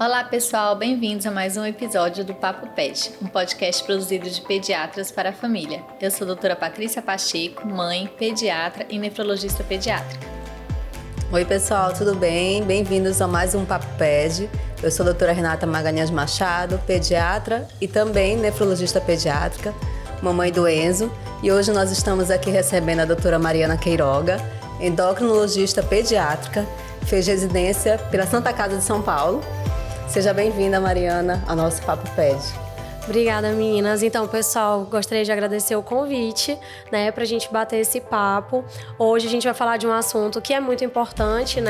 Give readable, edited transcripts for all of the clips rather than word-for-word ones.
Olá pessoal, bem-vindos a mais um episódio do Papo Ped, um podcast produzido de pediatras para a família. Eu sou a doutora Patrícia Pacheco, mãe, pediatra e nefrologista pediátrica. Oi pessoal, tudo bem? Bem-vindos a mais um Papo Ped. Eu sou a doutora Renata Magalhães Machado, pediatra e também nefrologista pediátrica, mamãe do Enzo. E hoje nós estamos aqui recebendo a doutora Mariana Queiroga, endocrinologista pediátrica, fez residência pela Santa Casa de São Paulo. Seja bem-vinda, Mariana, ao nosso Papo Ped. Obrigada, meninas. Então, pessoal, gostaria de agradecer o convite, pra gente bater esse papo. Hoje a gente vai falar de um assunto que é muito importante,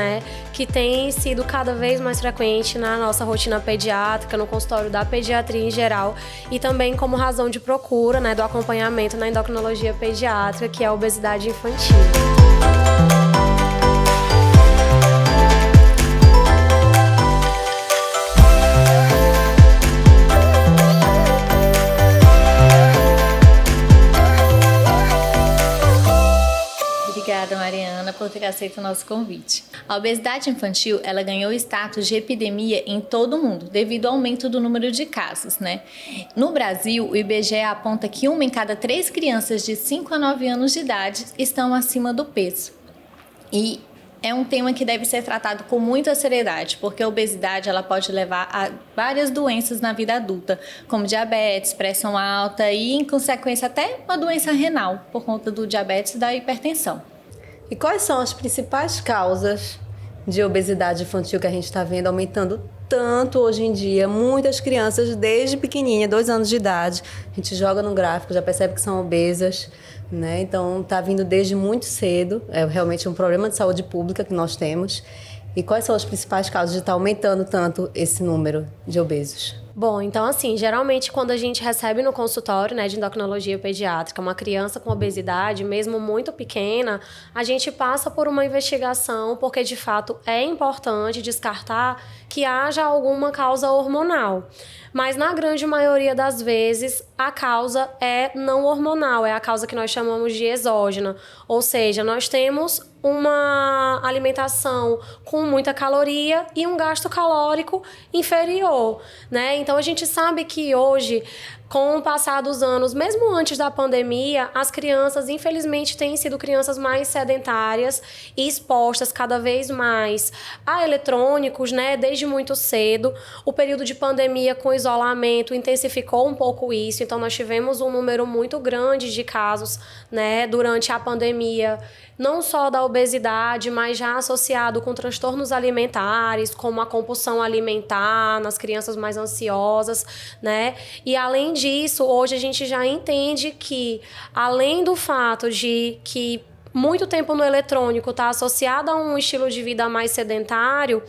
que tem sido cada vez mais frequente na nossa rotina pediátrica, no consultório da pediatria em geral e também como razão de procura, do acompanhamento na endocrinologia pediátrica, que é a obesidade infantil. Obrigada, Mariana, por ter aceito o nosso convite. A obesidade infantil, ela ganhou status de epidemia em todo o mundo, devido ao aumento do número de casos, No Brasil, o IBGE aponta que 1 em cada 3 crianças de 5 a 9 anos de idade estão acima do peso. E é um tema que deve ser tratado com muita seriedade, porque a obesidade ela pode levar a várias doenças na vida adulta, como diabetes, pressão alta e, em consequência, até uma doença renal, por conta do diabetes e da hipertensão. E quais são as principais causas de obesidade infantil que a gente está vendo aumentando tanto hoje em dia? Muitas crianças, desde pequenininha, 2 anos de idade, a gente joga no gráfico, já percebe que são obesas, Então, está vindo desde muito cedo, é realmente um problema de saúde pública que nós temos. E quais são as principais causas de estar aumentando tanto esse número de obesos? Bom, então assim, geralmente quando a gente recebe no consultório, de endocrinologia pediátrica, uma criança com obesidade, mesmo muito pequena, a gente passa por uma investigação, porque de fato é importante descartar que haja alguma causa hormonal. Mas na grande maioria das vezes, a causa é não hormonal, é a causa que nós chamamos de exógena. Ou seja, nós temos uma alimentação com muita caloria e um gasto calórico inferior, Então, a gente sabe que hoje, com o passar dos anos, mesmo antes da pandemia, as crianças, infelizmente, têm sido crianças mais sedentárias e expostas cada vez mais a eletrônicos, desde muito cedo. O período de pandemia com isolamento intensificou um pouco isso, então nós tivemos um número muito grande de casos, durante a pandemia, não só da obesidade, mas já associado com transtornos alimentares, como a compulsão alimentar nas crianças mais ansiosas, E além disso, hoje a gente já entende que, além do fato de que muito tempo no eletrônico está associado a um estilo de vida mais sedentário,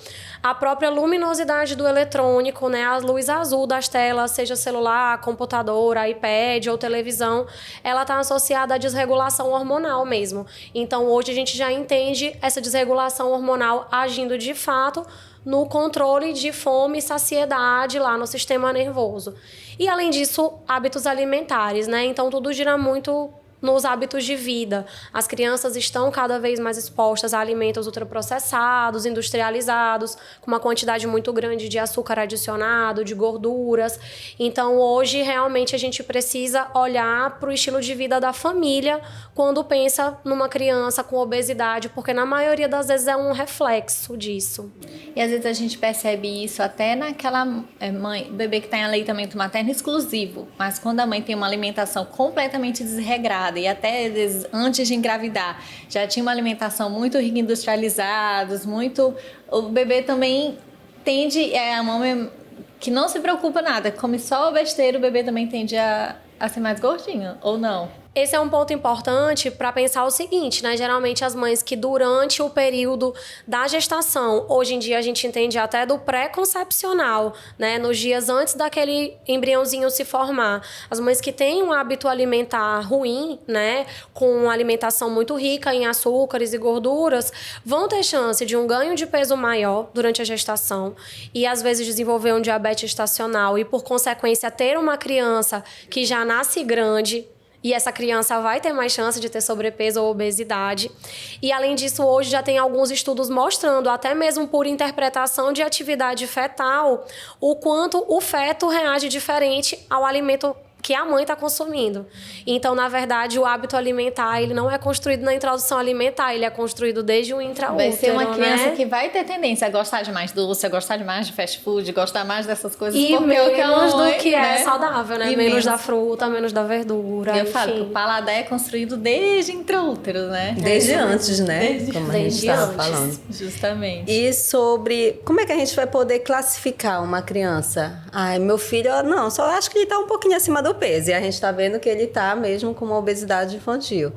a própria luminosidade do eletrônico, a luz azul das telas, seja celular, computador, iPad ou televisão, ela está associada à desregulação hormonal mesmo. Então, hoje a gente já entende essa desregulação hormonal agindo de fato no controle de fome e saciedade lá no sistema nervoso. E, além disso, hábitos alimentares, Então, tudo gira muito nos hábitos de vida. As crianças estão cada vez mais expostas a alimentos ultraprocessados, industrializados, com uma quantidade muito grande de açúcar adicionado, de gorduras. Então, hoje, realmente, a gente precisa olhar para o estilo de vida da família quando pensa numa criança com obesidade, porque na maioria das vezes é um reflexo disso. E às vezes a gente percebe isso até naquela mãe, bebê que está em aleitamento materno exclusivo, mas quando a mãe tem uma alimentação completamente desregrada e até às vezes, antes de engravidar já tinha uma alimentação muito rica em industrializados, o bebê também tende, a mãe que não se preocupa nada, come só besteira, o bebê também tende a ser mais gordinho, ou não? Esse é um ponto importante para pensar o seguinte, Geralmente as mães que durante o período da gestação, hoje em dia a gente entende até do pré-concepcional, Nos dias antes daquele embriãozinho se formar, as mães que têm um hábito alimentar ruim, Com alimentação muito rica em açúcares e gorduras, vão ter chance de um ganho de peso maior durante a gestação e às vezes desenvolver um diabetes gestacional e por consequência ter uma criança que já nasce grande, e essa criança vai ter mais chance de ter sobrepeso ou obesidade. E além disso, hoje já tem alguns estudos mostrando, até mesmo por interpretação de atividade fetal, o quanto o feto reage diferente ao alimento que a mãe está consumindo. Então, na verdade, o hábito alimentar, ele não é construído na introdução alimentar, ele é construído desde o intraútero. Vai ser uma criança, né? que vai ter tendência a gostar de mais doce, a gostar de mais de fast food, gostar mais dessas coisas. E menos do que né? é saudável, né? E menos da fruta, menos da verdura, Eu falo que o paladar é construído desde intraútero, né? Desde antes, né? Como a gente estava falando. Justamente. E sobre como é que a gente vai poder classificar uma criança? Ai, meu filho, não, só acho que ele está um pouquinho acima do peso. E a gente está vendo que ele está mesmo com uma obesidade infantil.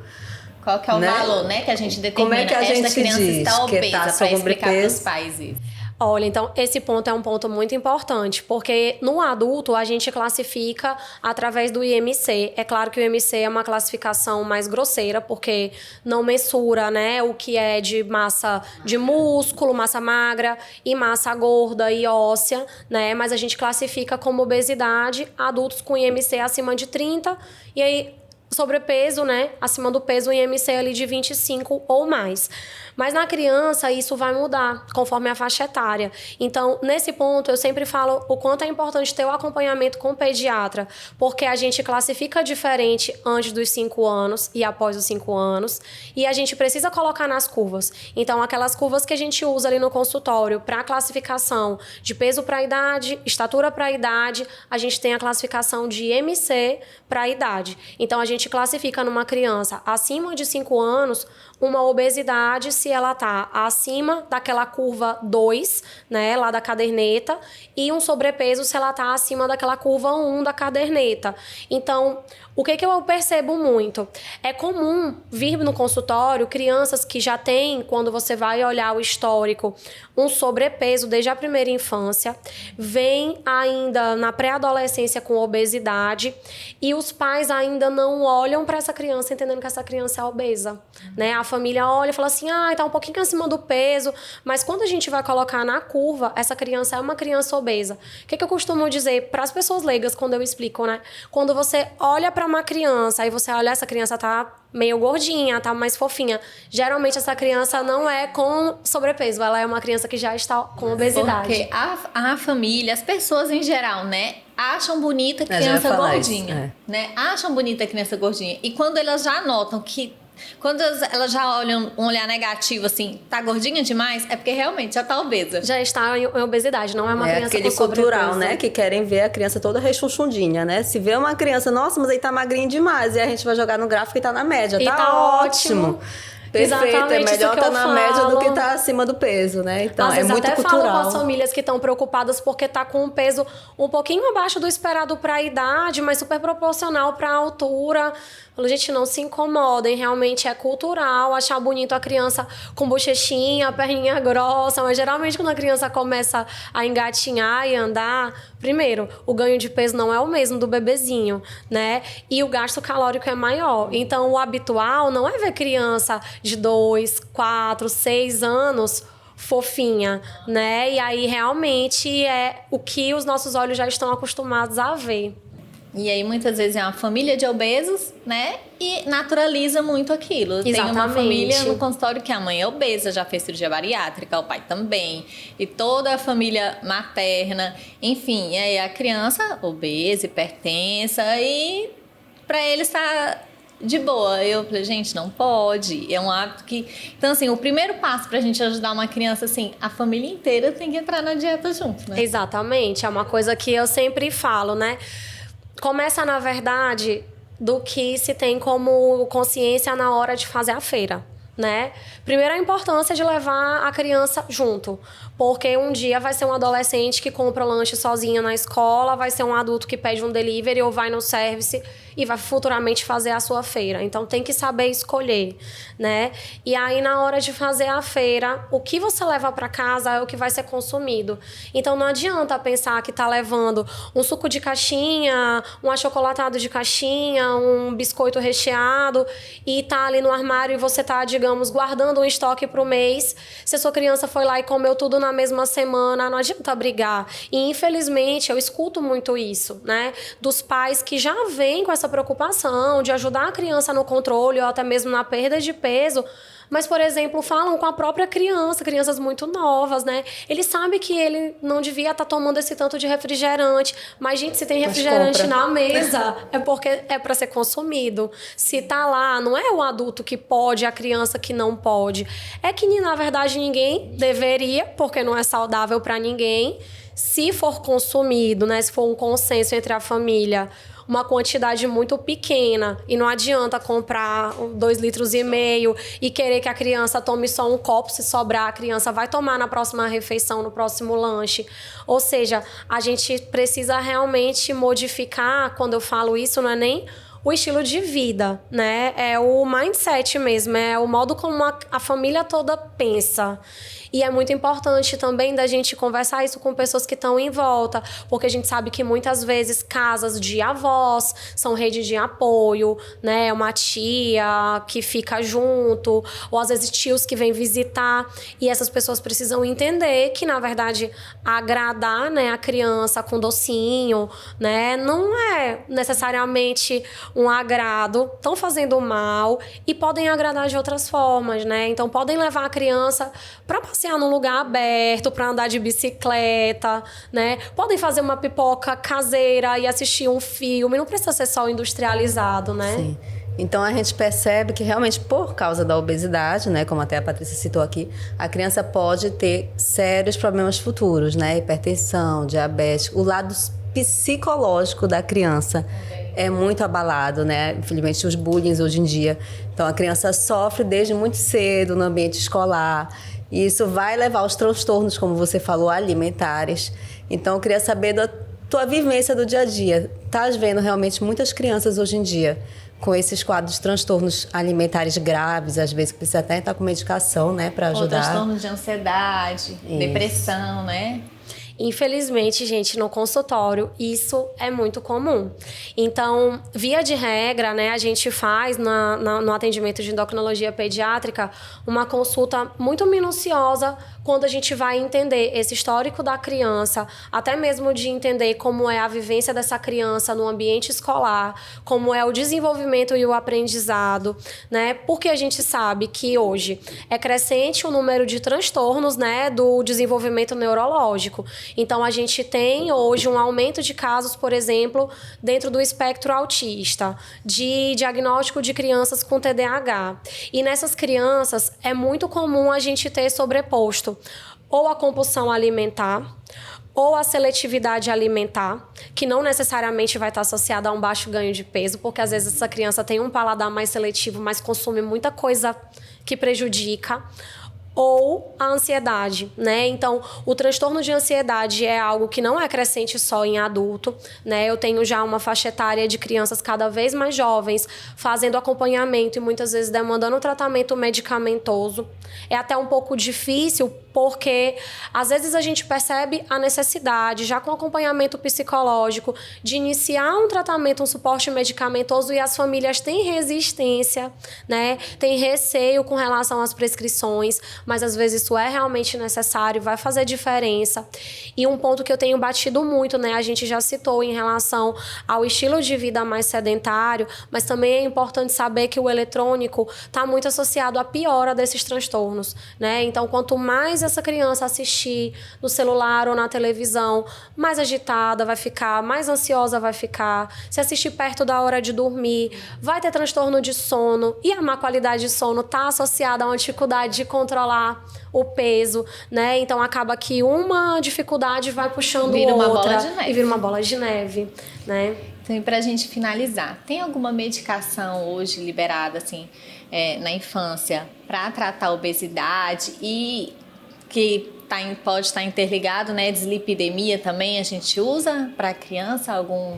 Qual que é o valor, né? Que a gente determina. Como é que a gente criança diz está obesa, que tá para explicar para os sobrepeso? pais isso. Olha, então esse ponto é um ponto muito importante, porque no adulto a gente classifica através do IMC. É claro que o IMC é uma classificação mais grosseira, porque não mensura, né, o que é de massa de músculo, massa magra e massa gorda e óssea, né? Mas a gente classifica como obesidade adultos com IMC acima de 30 e aí sobrepeso, né, acima do peso, o IMC ali de 25 ou mais. Mas na criança isso vai mudar conforme a faixa etária. Então, nesse ponto, eu sempre falo o quanto é importante ter o acompanhamento com o pediatra, porque a gente classifica diferente antes dos 5 anos e após os 5 anos, e a gente precisa colocar nas curvas. Então, aquelas curvas que a gente usa ali no consultório para classificação de peso para a idade, estatura para a idade, a gente tem a classificação de IMC para a idade. Então, a gente classifica numa criança acima de 5 anos uma obesidade se ela tá acima daquela curva 2, né, lá da caderneta, e um sobrepeso se ela tá acima daquela curva 1 da caderneta. Então, o que eu percebo muito? É comum vir no consultório crianças que já têm, quando você vai olhar o histórico, um sobrepeso desde a primeira infância, vem ainda na pré-adolescência com obesidade e os pais ainda não olham para essa criança entendendo que essa criança é obesa, né? A família olha e fala assim, tá um pouquinho acima do peso, mas quando a gente vai colocar na curva, essa criança é uma criança obesa. O que eu costumo dizer para as pessoas leigas quando eu explico, né? Quando você olha para uma criança, aí você olha, essa criança tá meio gordinha, tá mais fofinha. Geralmente essa criança não é com sobrepeso, ela é uma criança que já está com obesidade. Porque a família, as pessoas em geral, né, acham bonita criança gordinha, né? Acham bonita criança gordinha. E quando elas já notam que quando elas já olham um olhar negativo, assim, tá gordinha demais, é porque realmente já tá obesa. Já está em obesidade, não é uma criança aquele com sobrepeso. cultural, né? Que querem ver a criança toda rechonchudinha, né? Se vê uma criança, nossa, mas aí tá magrinho demais. E a gente vai jogar no gráfico e tá na média. E tá ótimo. Perfeito, exatamente, é melhor estar na média do que estar tá acima do peso, né? Então, às vezes muito até cultural. falo com as famílias que estão preocupadas porque tá com um peso um pouquinho abaixo do esperado para a idade, mas super proporcional para a altura. Falo, gente, não se incomodem, realmente é cultural achar bonito a criança com bochechinha, perninha grossa, mas geralmente quando a criança começa a engatinhar e andar, primeiro, o ganho de peso não é o mesmo do bebezinho, né? E o gasto calórico é maior. Então, o habitual não é ver criança de 2, 4, 6 anos fofinha, né? E aí, realmente, é o que os nossos olhos já estão acostumados a ver. E aí, muitas vezes, é uma família de obesos, né? E naturaliza muito aquilo. Exatamente. Tem uma família no consultório que a mãe é obesa, já fez cirurgia bariátrica, o pai também. E toda a família materna. Enfim, e aí a criança obesa, hipertensa. E para eles tá de boa. Eu falei, gente, não pode. É um hábito que... Então, assim, o primeiro passo pra gente ajudar uma criança, assim, a família inteira tem que entrar na dieta junto, né? Exatamente. É uma coisa que eu sempre falo, né? Começa, na verdade, do que se tem como consciência na hora de fazer a feira, né? Primeiro, a importância de levar a criança junto. Porque um dia vai ser um adolescente que compra lanche sozinho na escola, vai ser um adulto que pede um delivery ou vai no service e vai futuramente fazer a sua feira. Então, tem que saber escolher, né? E aí, na hora de fazer a feira, o que você leva para casa é o que vai ser consumido. Então, não adianta pensar que tá levando um suco de caixinha, um achocolatado de caixinha, um biscoito recheado e tá ali no armário e você tá, digamos, guardando um estoque pro mês. Se a sua criança foi lá e comeu tudo na mesma semana, não adianta brigar. E, infelizmente, eu escuto muito isso, né? Dos pais que já vêm com essa preocupação de ajudar a criança no controle ou até mesmo na perda de peso, mas, por exemplo, falam com a própria criança, crianças muito novas, né? Ele sabe que ele não devia estar tomando esse tanto de refrigerante, mas, gente, se tem refrigerante na mesa, é porque é para ser consumido. Se tá lá, não é o adulto que pode, a criança que não pode. É que, na verdade, ninguém deveria, porque não é saudável para ninguém. Se for consumido, né? Se for um consenso entre a família, uma quantidade muito pequena, e não adianta comprar 2,5 litros e querer que a criança tome só um copo, se sobrar a criança vai tomar na próxima refeição, no próximo lanche. Ou seja, a gente precisa realmente modificar, quando eu falo isso, não é nem o estilo de vida, né? É o mindset mesmo, é o modo como a família toda pensa. E é muito importante também da gente conversar isso com pessoas que estão em volta, porque a gente sabe que muitas vezes casas de avós são rede de apoio, né? Uma tia que fica junto, ou às vezes tios que vêm visitar, e essas pessoas precisam entender que, na verdade, agradar, né, a criança com docinho, né, não é necessariamente um agrado, estão fazendo mal e podem agradar de outras formas, né? Então podem levar a criança para passear num lugar aberto, para andar de bicicleta, né? Podem fazer uma pipoca caseira e assistir um filme, não precisa ser só industrializado, né? Sim. Então a gente percebe que realmente por causa da obesidade, né, como até a Patrícia citou aqui, a criança pode ter sérios problemas futuros, né? Hipertensão, diabetes, o lado psicológico da criança é muito abalado, né? Infelizmente os bullying hoje em dia. Então a criança sofre desde muito cedo no ambiente escolar. E isso vai levar aos transtornos, como você falou, alimentares. Então, eu queria saber da tua vivência do dia a dia. Estás vendo realmente muitas crianças hoje em dia com esses quadros de transtornos alimentares graves, às vezes que precisa até estar com medicação, né, para ajudar. Ou transtorno de ansiedade, depressão, né? Infelizmente, gente, no consultório, isso é muito comum. Então, via de regra, né, a gente faz no atendimento de endocrinologia pediátrica uma consulta muito minuciosa quando a gente vai entender esse histórico da criança, até mesmo de entender como é a vivência dessa criança no ambiente escolar, como é o desenvolvimento e o aprendizado, né? Porque a gente sabe que hoje é crescente o número de transtornos, né, do desenvolvimento neurológico. Então, a gente tem hoje um aumento de casos, por exemplo, dentro do espectro autista, de diagnóstico de crianças com TDAH. E nessas crianças é muito comum a gente ter sobreposto ou a compulsão alimentar, ou a seletividade alimentar, que não necessariamente vai estar associada a um baixo ganho de peso, porque às vezes essa criança tem um paladar mais seletivo, mas consome muita coisa que prejudica, ou a ansiedade, né? Então, o transtorno de ansiedade é algo que não é crescente só em adulto, né? Eu tenho já uma faixa etária de crianças cada vez mais jovens fazendo acompanhamento e muitas vezes demandando tratamento medicamentoso. É até um pouco difícil porque às vezes a gente percebe a necessidade, já com acompanhamento psicológico, de iniciar um tratamento, um suporte medicamentoso, e as famílias têm resistência, né? Têm receio com relação às prescrições, mas às vezes isso é realmente necessário, vai fazer diferença. E um ponto que eu tenho batido muito, né? A gente já citou em relação ao estilo de vida mais sedentário, mas também é importante saber que o eletrônico está muito associado à piora desses transtornos, né? Então, quanto mais essa criança assistir no celular ou na televisão, mais agitada vai ficar, mais ansiosa vai ficar. Se assistir perto da hora de dormir, vai ter transtorno de sono, e a má qualidade de sono está associada a uma dificuldade de controlar o peso, né? Então acaba que uma dificuldade vai puxando Vira uma outra bola de neve. e vira uma bola de neve, né? Então, para a gente finalizar, tem alguma medicação hoje liberada assim, na infância para tratar a obesidade e que pode estar interligado, né? Dislipidemia também a gente usa para criança?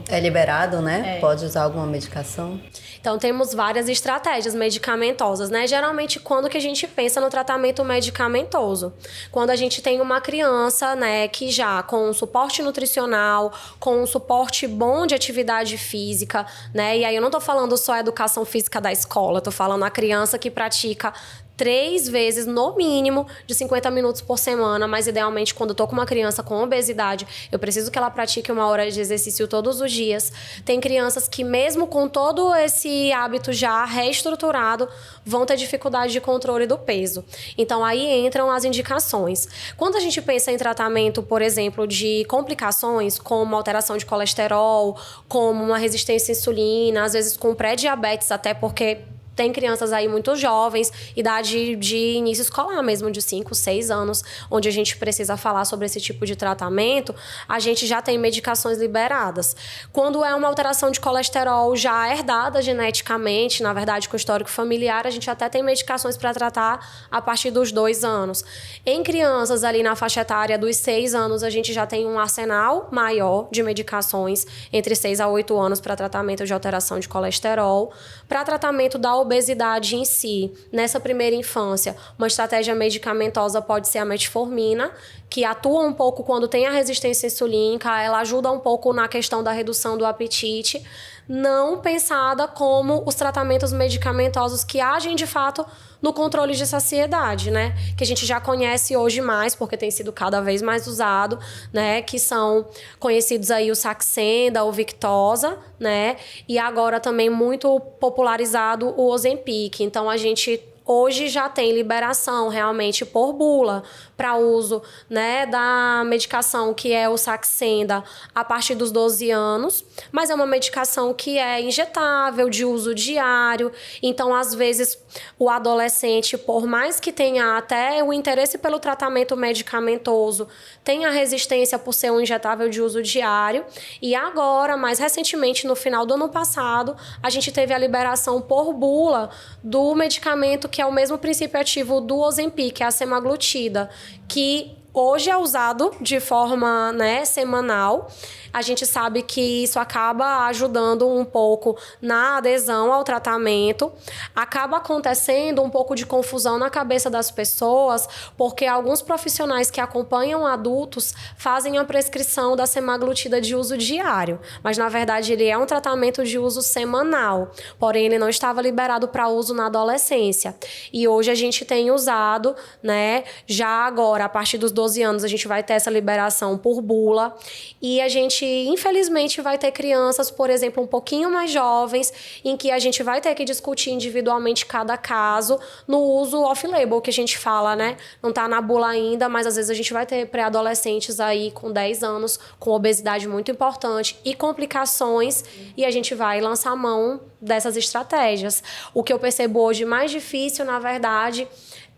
É liberado, né? Pode usar alguma medicação? Então, temos várias estratégias medicamentosas, né? Geralmente, quando que a gente pensa no tratamento medicamentoso? Quando a gente tem uma criança, né, que já com um suporte nutricional, com um suporte bom de atividade física, né? E aí eu não tô falando só a educação física da escola, tô falando a criança que pratica 3 vezes, no mínimo, de 50 minutos por semana, mas idealmente quando eu tô com uma criança com obesidade, eu preciso que ela pratique 1 hora de exercício todos os dias. Tem crianças que mesmo com todo esse hábito já reestruturado, vão ter dificuldade de controle do peso. Então aí entram as indicações. Quando a gente pensa em tratamento, por exemplo, de complicações, como alteração de colesterol, como uma resistência à insulina, às vezes com pré-diabetes, até porque tem crianças aí muito jovens, idade de início escolar mesmo, de 5, 6 anos, onde a gente precisa falar sobre esse tipo de tratamento, a gente já tem medicações liberadas. Quando é uma alteração de colesterol já herdada geneticamente, na verdade com histórico familiar, a gente até tem medicações para tratar a partir dos 2 anos. Em crianças ali na faixa etária dos 6 anos, a gente já tem um arsenal maior de medicações entre 6 a 8 anos para tratamento de alteração de colesterol. Para tratamento da obesidade em si, nessa primeira infância, uma estratégia medicamentosa pode ser a metformina, que atua um pouco quando tem a resistência insulínica, ela ajuda um pouco na questão da redução do apetite, não pensada como os tratamentos medicamentosos que agem de fato no controle de saciedade, né? Que a gente já conhece hoje mais, porque tem sido cada vez mais usado, né? Que são conhecidos aí o Saxenda, o Victoza, né? E agora também muito popularizado o Ozempic. Então a gente hoje já tem liberação realmente por bula para uso, né, da medicação que é o Saxenda a partir dos 12 anos, mas é uma medicação que é injetável, de uso diário. Então, às vezes, o adolescente, por mais que tenha até o interesse pelo tratamento medicamentoso, tem a resistência por ser um injetável de uso diário. E agora, mais recentemente, no final do ano passado, a gente teve a liberação por bula do medicamento que é o mesmo princípio ativo do Ozempic, que é a semaglutida, que hoje é usado de forma, né, semanal. A gente sabe que isso acaba ajudando um pouco na adesão ao tratamento. Acaba acontecendo um pouco de confusão na cabeça das pessoas, porque alguns profissionais que acompanham adultos fazem a prescrição da semaglutida de uso diário. Mas, na verdade, ele é um tratamento de uso semanal. Porém, ele não estava liberado para uso na adolescência. E hoje a gente tem usado, né, já agora, a partir dos 12 anos, a gente vai ter essa liberação por bula. E a gente, infelizmente, vai ter crianças, por exemplo, um pouquinho mais jovens, em que a gente vai ter que discutir individualmente cada caso no uso off-label, que a gente fala, né? Não tá na bula ainda, mas às vezes a gente vai ter pré-adolescentes aí com 10 anos, com obesidade muito importante e complicações, e a gente vai lançar mão dessas estratégias. O que eu percebo hoje mais difícil, na verdade,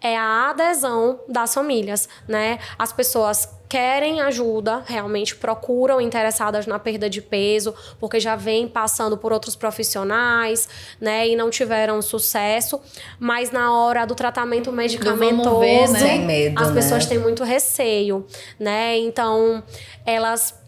é a adesão das famílias, né? As pessoas querem ajuda, realmente procuram interessadas na perda de peso, porque já vêm passando por outros profissionais, né, e não tiveram sucesso, mas na hora do tratamento medicamentoso, ver, né? Tem medo, as pessoas né? têm muito receio, né? Então, elas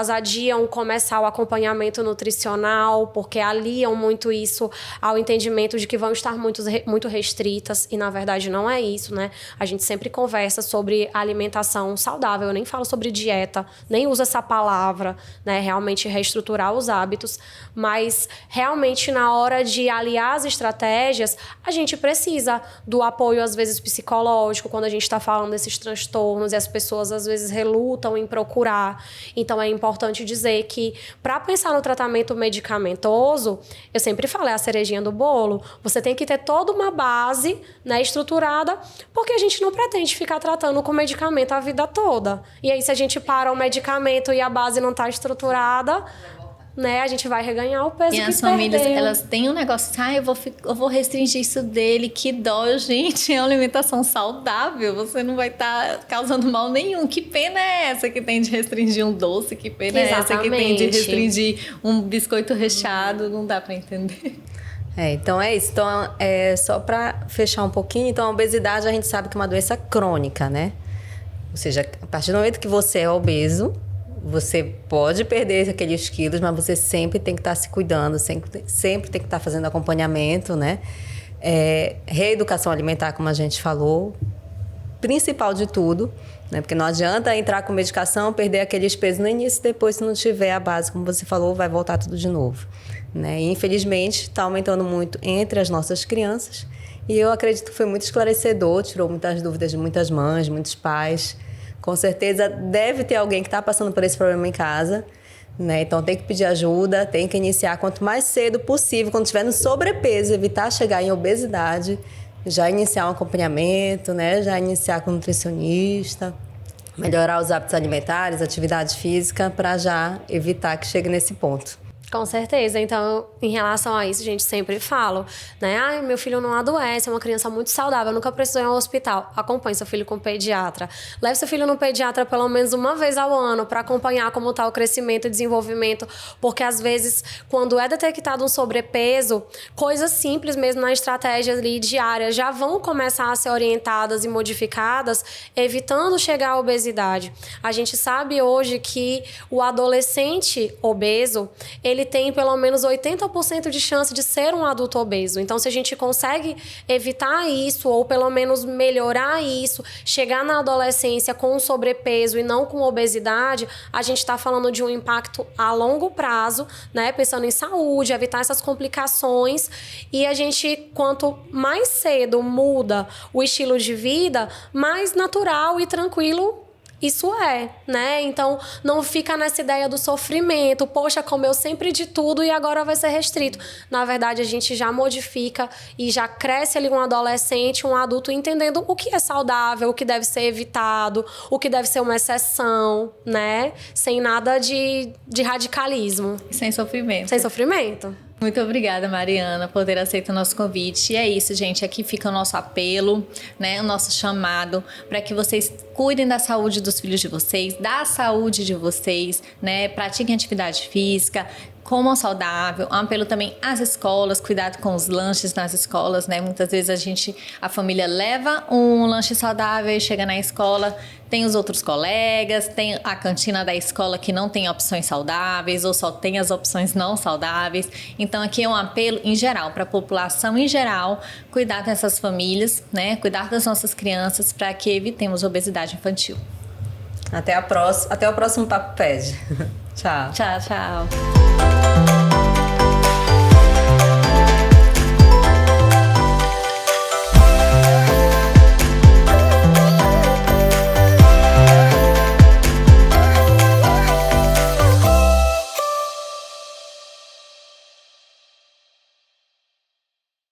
adiam começar o acompanhamento nutricional, porque aliam muito isso ao entendimento de que vão estar muito restritas, e na verdade não é isso, né? A gente sempre conversa sobre alimentação saudável, eu nem falo sobre dieta, nem uso essa palavra, né? Realmente reestruturar os hábitos, mas realmente na hora de aliar as estratégias, a gente precisa do apoio, às vezes, psicológico, quando a gente está falando desses transtornos, e as pessoas às vezes relutam em procurar. Então, é importante dizer que, para pensar no tratamento medicamentoso, eu sempre falo, é a cerejinha do bolo. Você tem que ter toda uma base, né, estruturada, porque a gente não pretende ficar tratando com medicamento a vida toda. E aí, se a gente para o medicamento e a base não está estruturada, né, a gente vai reganhar o peso que E as famílias, perdeu. elas têm um negócio, eu vou restringir isso dele, que dó, gente, é uma alimentação saudável, você não vai estar causando mal nenhum. Que pena é essa que tem de restringir um doce? Que pena é essa que tem de Exatamente. restringir um biscoito recheado? Não dá para entender. Então é isso. Então, só para fechar um pouquinho, então a obesidade a gente sabe que é uma doença crônica, né? Ou seja, a partir do momento que você é obeso, você pode perder aqueles quilos, mas você sempre tem que estar se cuidando, sempre tem que estar fazendo acompanhamento, né? Reeducação alimentar, como a gente falou, principal de tudo, né? Porque não adianta entrar com medicação, perder aqueles pesos no início, depois, se não tiver a base, como você falou, vai voltar tudo de novo, né? E, infelizmente, está aumentando muito entre as nossas crianças. E eu acredito que foi muito esclarecedor, tirou muitas dúvidas de muitas mães, muitos pais. Com certeza deve ter alguém que está passando por esse problema em casa, né? Então tem que pedir ajuda, tem que iniciar quanto mais cedo possível, quando estiver no sobrepeso, evitar chegar em obesidade, já iniciar um acompanhamento, né? Já iniciar com nutricionista, melhorar os hábitos alimentares, atividade física, para já evitar que chegue nesse ponto. Com certeza. Então, em relação a isso, a gente sempre fala, né? Ai, meu filho não adoece, é uma criança muito saudável, nunca precisou ir ao hospital. Acompanhe seu filho com o pediatra. Leve seu filho no pediatra pelo menos uma vez ao ano para acompanhar como está o crescimento e desenvolvimento, porque às vezes, quando é detectado um sobrepeso, coisas simples mesmo na estratégia ali diária já vão começar a ser orientadas e modificadas, evitando chegar à obesidade. A gente sabe hoje que o adolescente obeso, ele tem pelo menos 80% de chance de ser um adulto obeso. Então, se a gente consegue evitar isso, ou pelo menos melhorar isso, chegar na adolescência com sobrepeso e não com obesidade, a gente está falando de um impacto a longo prazo, né? Pensando em saúde, evitar essas complicações. E a gente, quanto mais cedo muda o estilo de vida, mais natural e tranquilo isso é, né? Então, não fica nessa ideia do sofrimento. Poxa, comeu sempre de tudo e agora vai ser restrito. Na verdade, a gente já modifica e já cresce ali um adolescente, um adulto, entendendo o que é saudável, o que deve ser evitado, o que deve ser uma exceção, né? Sem nada de radicalismo. Sem sofrimento. Sem sofrimento. Muito obrigada, Mariana, por ter aceito o nosso convite. E é isso, gente. Aqui fica o nosso apelo, né? O nosso chamado para que vocês cuidem da saúde dos filhos de vocês, da saúde de vocês, né? Pratiquem atividade física, comam saudável. Um apelo também às escolas, cuidado com os lanches nas escolas, né? Muitas vezes a família leva um lanche saudável e chega na escola, tem os outros colegas, tem a cantina da escola que não tem opções saudáveis ou só tem as opções não saudáveis. Então aqui é um apelo em geral, para a população em geral, cuidar dessas famílias, né? Cuidar das nossas crianças para que evitemos obesidade infantil. Até o próximo Papo Pede. Tchau. Tchau, tchau.